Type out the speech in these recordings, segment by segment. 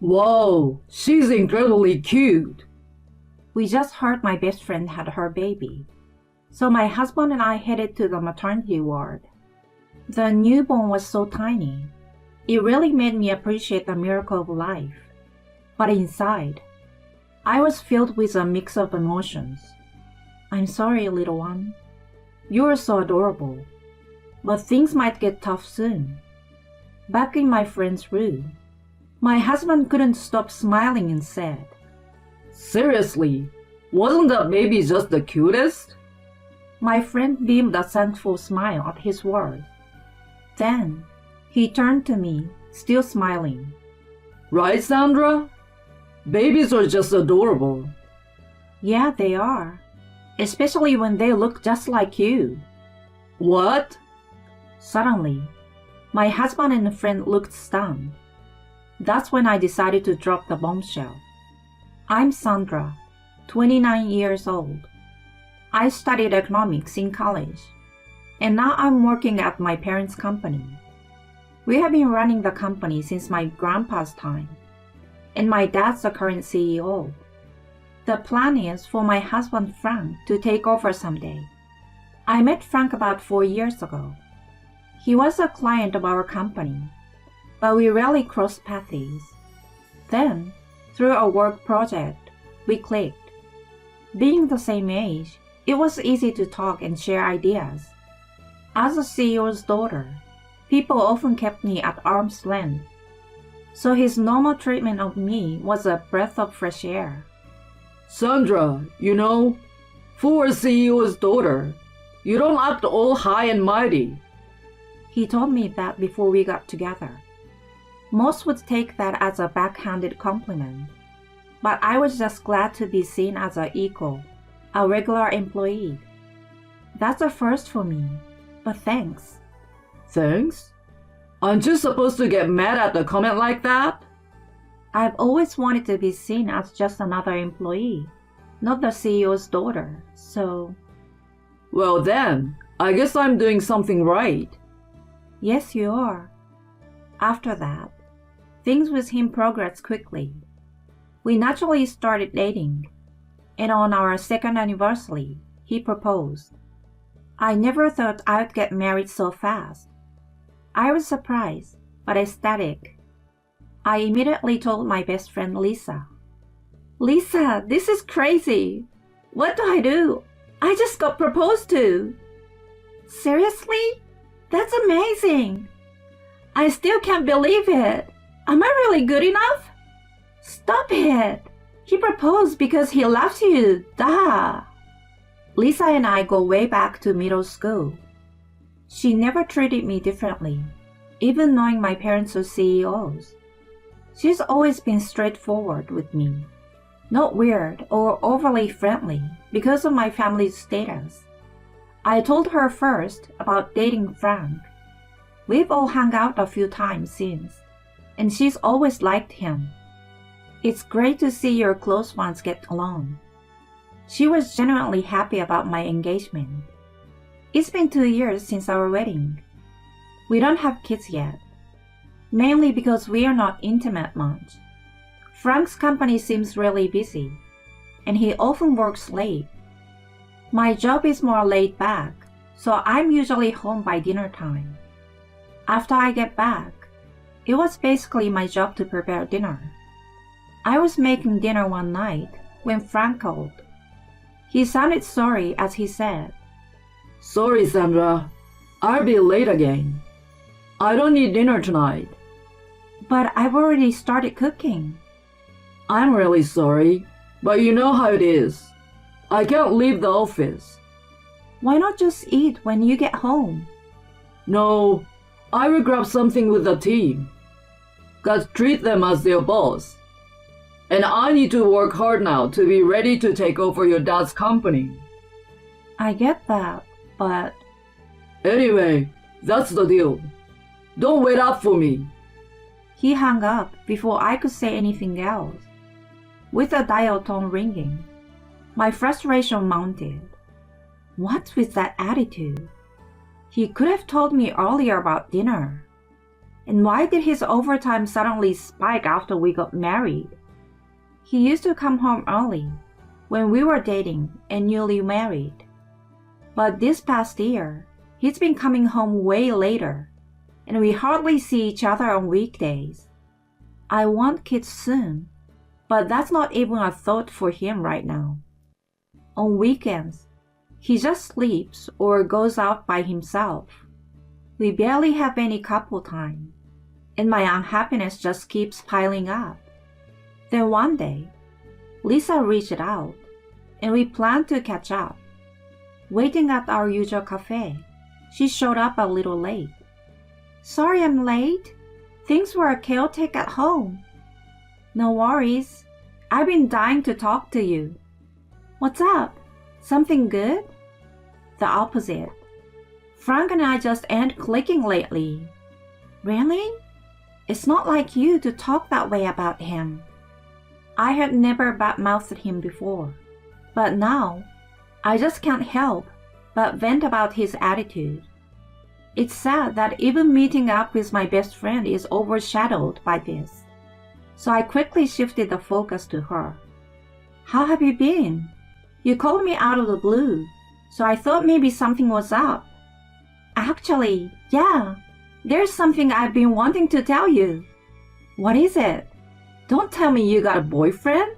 Whoa, she's incredibly cute. We just heard my best friend had her baby. So my husband and I headed to the maternity ward. The newborn was so tiny. It really made me appreciate the miracle of life. But inside, I was filled with a mix of emotions. I'm sorry, little one. You are so adorable. But things might get tough soon. Back in my friend's room, my husband couldn't stop smiling and said, Seriously, wasn't that baby just the cutest? My friend beamed a thankful smile at his words. Then, he turned to me, still smiling. Right, Sandra? Babies are just adorable. Yeah, they are. Especially when they look just like you. What? Suddenly, my husband and friend looked stunned. That's when I decided to drop the bombshell. I'm Sandra, 29 years old. I studied economics in college, and now I'm working at my parents' company. We have been running the company since my grandpa's time, and my dad's the current CEO. The plan is for my husband Frank to take over someday. I met Frank about 4 years ago. He was a client of our company, but we rarely crossed paths. Then, through a work project, we clicked. Being the same age, it was easy to talk and share ideas. As a CEO's daughter, people often kept me at arm's length, so his normal treatment of me was a breath of fresh air. Sandra, for a CEO's daughter, you don't act all high and mighty. He told me that before we got together. Most would take that as a backhanded compliment, but I was just glad to be seen as an equal, a regular employee. That's a first for me, but thanks. Thanks? Aren't you supposed to get mad at a comment like that? I've always wanted to be seen as just another employee, not the CEO's daughter, so... Well then, I guess I'm doing something right. Yes, you are. After that, things with him progressed quickly. We naturally started dating, and on our second anniversary, he proposed. I never thought I'd get married so fast. I was surprised, but ecstatic. I immediately told my best friend Lisa. Lisa, this is crazy. What do I do? I just got proposed to. Seriously? That's amazing. I still can't believe it. Am I really good enough? Stop it. He proposed because he loves you. Duh. Lisa and I go way back to middle school. She never treated me differently, even knowing my parents are CEOs. She's always been straightforward with me, not weird or overly friendly because of my family's status. I told her first about dating Frank. We've all hung out a few times since, and she's always liked him. It's great to see your close ones get along. She was genuinely happy about my engagement. It's been 2 years since our wedding. We don't have kids yet, mainly because we are not intimate much. Frank's company seems really busy, and he often works late. My job is more laid back, so I'm usually home by dinner time. After I get back, it was basically my job to prepare dinner. I was making dinner one night when Frank called. He sounded sorry as he said, Sorry, Sandra. I'll be late again. I don't need dinner tonight. But I've already started cooking. I'm really sorry, but you know how it is. I can't leave the office. Why not just eat when you get home? No, I will grab something with the team. Gotta treat them as their boss. And I need to work hard now to be ready to take over your dad's company. I get that, but... Anyway, that's the deal. Don't wait up for me. He hung up before I could say anything else. With the dial tone ringing, my frustration mounted. What's with that attitude? He could have told me earlier about dinner. And why did his overtime suddenly spike after we got married? He used to come home early when we were dating and newly married. But this past year, he's been coming home way later, and we hardly see each other on weekdays. I want kids soon, but that's not even a thought for him right now. On weekends, he just sleeps or goes out by himself. We barely have any couple time, and my unhappiness just keeps piling up. Then one day, Lisa reached out, and we planned to catch up. Waiting at our usual cafe, she showed up a little late. Sorry I'm late. Things were chaotic at home. No worries. I've been dying to talk to you. What's up? Something good? The opposite. Frank and I just ain't clicking lately. Really? It's not like you to talk that way about him. I had never badmouthed him before, but now I just can't help but vent about his attitude. It's sad that even meeting up with my best friend is overshadowed by this. So I quickly shifted the focus to her. How have you been? You called me out of the blue, so I thought maybe something was up. Actually, yeah, there's something I've been wanting to tell you. What is it? Don't tell me you got a boyfriend?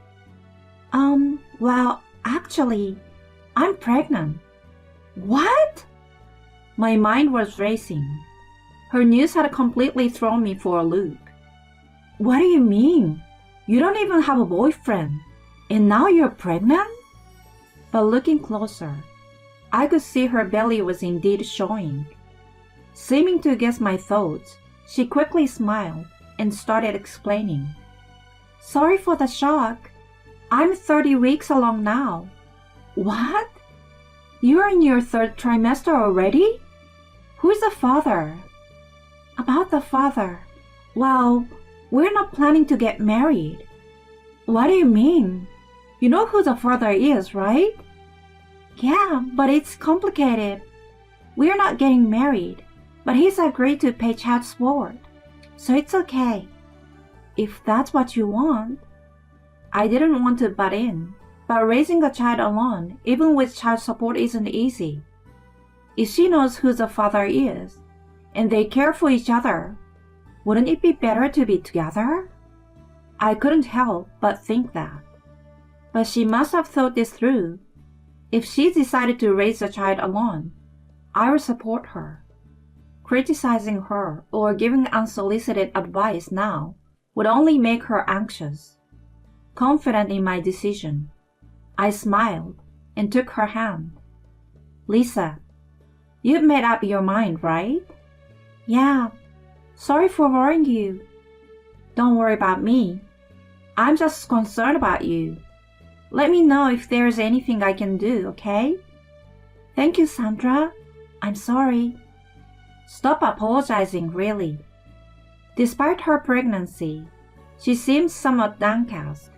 Well, actually, I'm pregnant. What? My mind was racing. Her news had completely thrown me for a loop. What do you mean? You don't even have a boyfriend, and now you're pregnant? But looking closer, I could see her belly was indeed showing. Seeming to guess my thoughts, she quickly smiled and started explaining. Sorry for the shock. I'm 30 weeks along now. What? You're in your third trimester already? Who's the father? About the father. Well, we're not planning to get married. What do you mean? You know who the father is, right? Yeah, but it's complicated. We're not getting married, but he's agreed to pay child support, so it's okay. If that's what you want. I didn't want to butt in, but raising a child alone, even with child support, isn't easy. If she knows who the father is, and they care for each other, wouldn't it be better to be together? I couldn't help but think that. But she must have thought this through. If she decided to raise the child alone, I would support her. Criticizing her or giving unsolicited advice now would only make her anxious. Confident in my decision, I smiled and took her hand. Lisa, you've made up your mind, right? Yeah. Sorry for worrying you. Don't worry about me. I'm just concerned about you. Let me know if there's anything I can do, okay? Thank you, Sandra. I'm sorry. Stop apologizing, really. Despite her pregnancy, she seems somewhat downcast.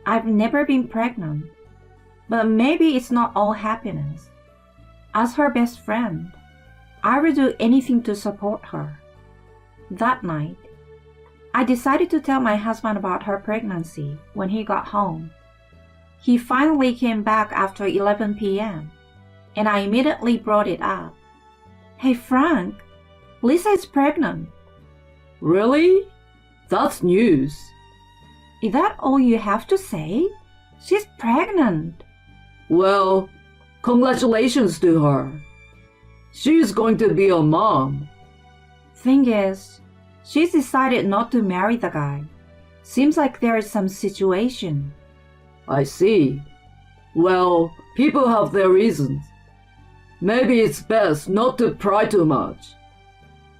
I've never been pregnant, but maybe it's not all happiness. As her best friend, I would do anything to support her. That night, I decided to tell my husband about her pregnancy when he got home. He finally came back after 11 p.m., and I immediately brought it up. Hey Frank, Lisa is pregnant. Really? That's news. Is that all you have to say? She's pregnant. Well, congratulations to her. She's going to be a mom. Thing is, she's decided not to marry the guy. Seems like there is some situation. I see. Well, people have their reasons. Maybe it's best not to pry too much.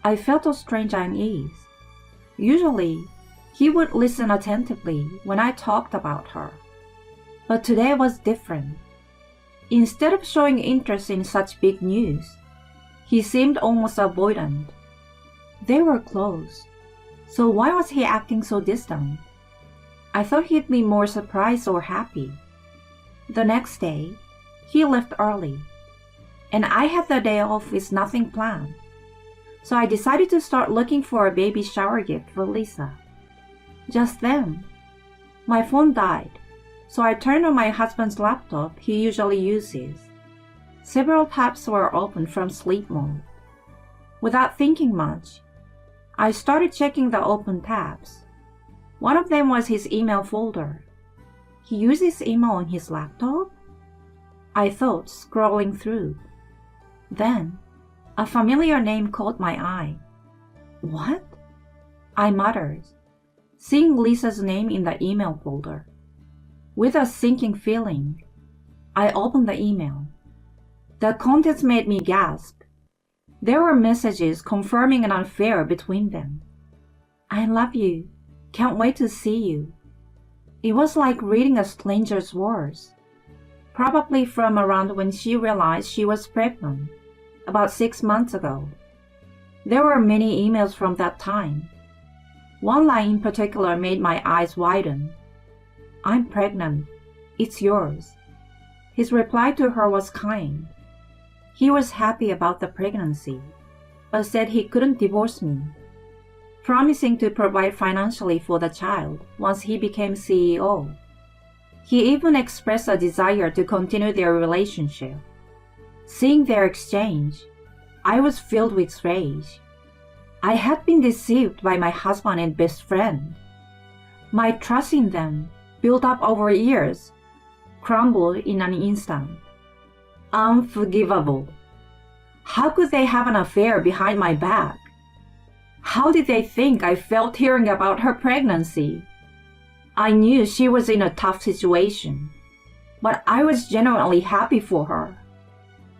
I felt a strange unease. Usually, he would listen attentively when I talked about her. But today was different. Instead of showing interest in such big news, he seemed almost avoidant. They were close, so why was he acting so distant? I thought he'd be more surprised or happy. The next day, he left early, and I had the day off with nothing planned. So I decided to start looking for a baby shower gift for Lisa. Just then, my phone died, so I turned on my husband's laptop he usually uses. Several tabs were open from sleep mode. Without thinking much, I started checking the open tabs. One of them was his email folder. He uses email on his laptop? I thought, scrolling through. Then, a familiar name caught my eye. What? I muttered, seeing Lisa's name in the email folder. With a sinking feeling, I opened the email. The contents made me gasp. There were messages confirming an affair between them. I love you. Can't wait to see you. It was like reading a stranger's words. Probably from around when she realized she was pregnant, about 6 months ago. There were many emails from that time. One line in particular made my eyes widen. I'm pregnant. It's yours. His reply to her was kind. He was happy about the pregnancy, but said he couldn't divorce me, promising to provide financially for the child once he became CEO. He even expressed a desire to continue their relationship. Seeing their exchange, I was filled with rage. I had been deceived by my husband and best friend. My trust in them, built up over years, crumbled in an instant. Unforgivable. How could they have an affair behind my back? How did they think I felt hearing about her pregnancy? I knew she was in a tough situation, but I was genuinely happy for her.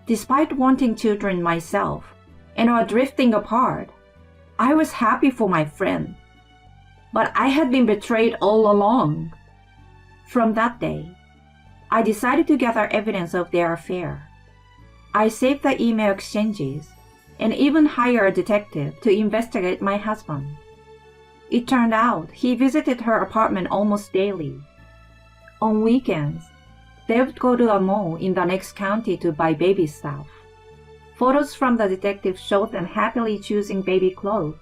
Despite wanting children myself and our drifting apart, I was happy for my friend. But I had been betrayed all along. From that day, I decided to gather evidence of their affair. I saved the email exchanges and even hired a detective to investigate my husband. It turned out he visited her apartment almost daily. On weekends, they would go to a mall in the next county to buy baby stuff. Photos from the detective showed them happily choosing baby clothes.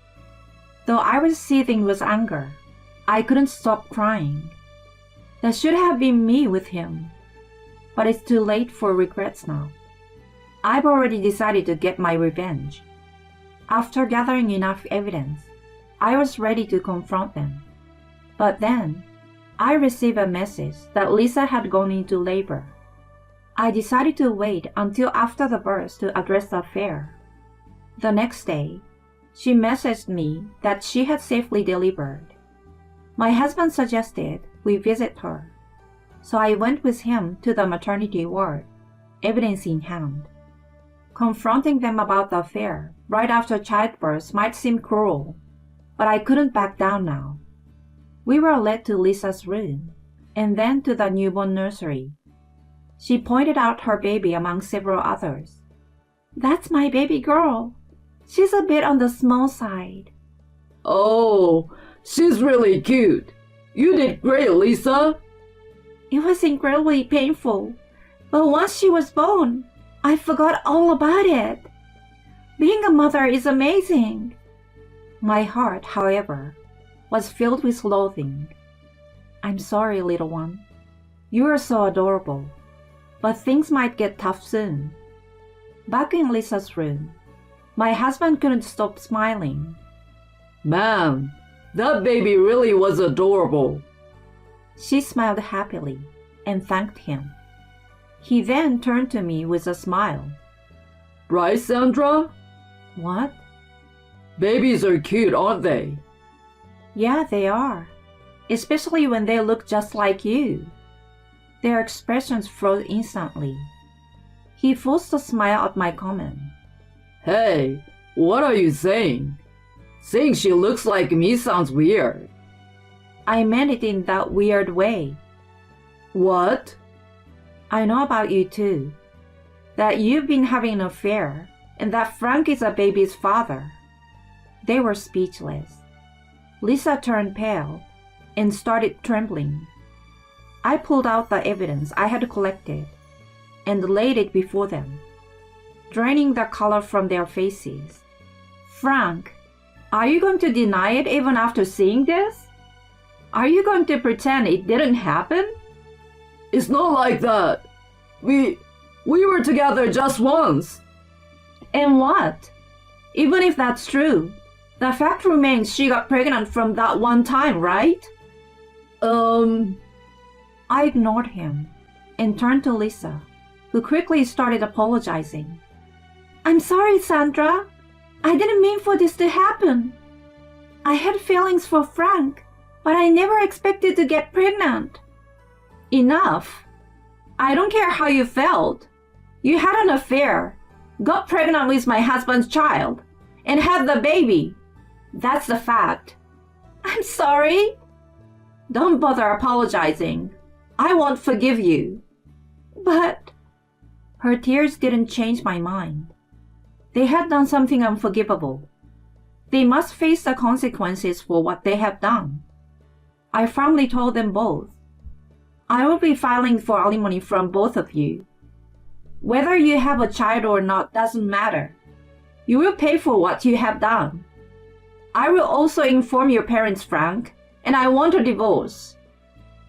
Though I was seething with anger, I couldn't stop crying. That should have been me with him. But it's too late for regrets now. I've already decided to get my revenge. After gathering enough evidence, I was ready to confront them. But then, I received a message that Lisa had gone into labor. I decided to wait until after the birth to address the affair. The next day, she messaged me that she had safely delivered. My husband suggested we visit her, so I went with him to the maternity ward, evidence in hand. Confronting them about the affair right after childbirth might seem cruel, but I couldn't back down now. We were led to Lisa's room, and then to the newborn nursery. She pointed out her baby among several others. That's my baby girl. She's a bit on the small side. Oh, she's really cute. You did great, Lisa. It was incredibly painful, but once she was born, I forgot all about it. Being a mother is amazing. My heart, however, was filled with loathing. I'm sorry, little one. You are so adorable, but things might get tough soon. Back in Lisa's room, my husband couldn't stop smiling. Man, that baby really was adorable. She smiled happily and thanked him. He then turned to me with a smile. Right, Sandra? What? Babies are cute, aren't they? Yeah, they are. Especially when they look just like you. Their expressions froze instantly. He forced a smile at my comment. Hey, what are you saying? Saying she looks like me sounds weird. I meant it in that weird way. What? I know about you too. That you've been having an affair, and that Frank is a baby's father. They were speechless. Lisa turned pale and started trembling. I pulled out the evidence I had collected and laid it before them, draining the color from their faces. Frank, are you going to deny it even after seeing this? Are you going to pretend it didn't happen? It's not like that. We were together just once. And what? Even if that's true, the fact remains she got pregnant from that one time, right? I ignored him and turned to Lisa, who quickly started apologizing. I'm sorry, Sandra. I didn't mean for this to happen. I had feelings for Frank, but I never expected to get pregnant. Enough. I don't care how you felt. You had an affair, got pregnant with my husband's child, and had the baby. That's the fact. I'm sorry. Don't bother apologizing. I won't forgive you. But her tears didn't change my mind. They had done something unforgivable. They must face the consequences for what they have done. I firmly told them both. I will be filing for alimony from both of you. Whether you have a child or not doesn't matter. You will pay for what you have done. I will also inform your parents, Frank, and I want a divorce.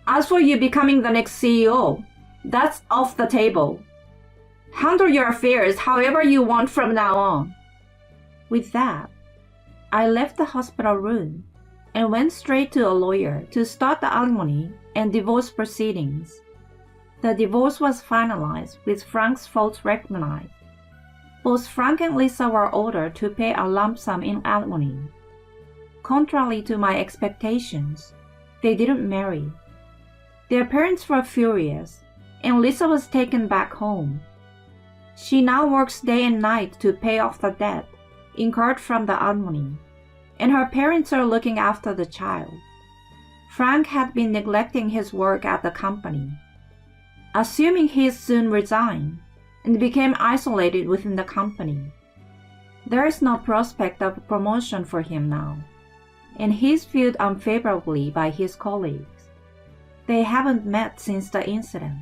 As for you becoming the next CEO, that's off the table. Handle your affairs however you want from now on. With that, I left the hospital room and went straight to a lawyer to start the alimony and divorce proceedings. The divorce was finalized with Frank's faults recognized. Both Frank and Lisa were ordered to pay a lump sum in alimony. Contrary to my expectations, they didn't marry. Their parents were furious, and Lisa was taken back home. She now works day and night to pay off the debt incurred from the alimony, and her parents are looking after the child. Frank had been neglecting his work at the company. Assuming he'd soon resign and became isolated within the company, there is no prospect of promotion for him now, and he's viewed unfavorably by his colleagues. They haven't met since the incident.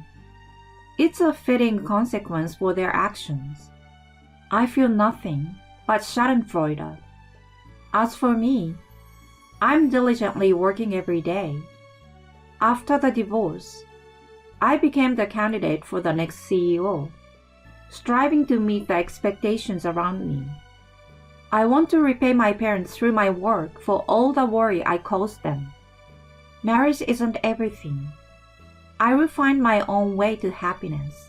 It's a fitting consequence for their actions. I feel nothing but schadenfreude. As for me, I'm diligently working every day. After the divorce, I became the candidate for the next CEO, striving to meet the expectations around me. I want to repay my parents through my work for all the worry I caused them. Marriage isn't everything. I will find my own way to happiness.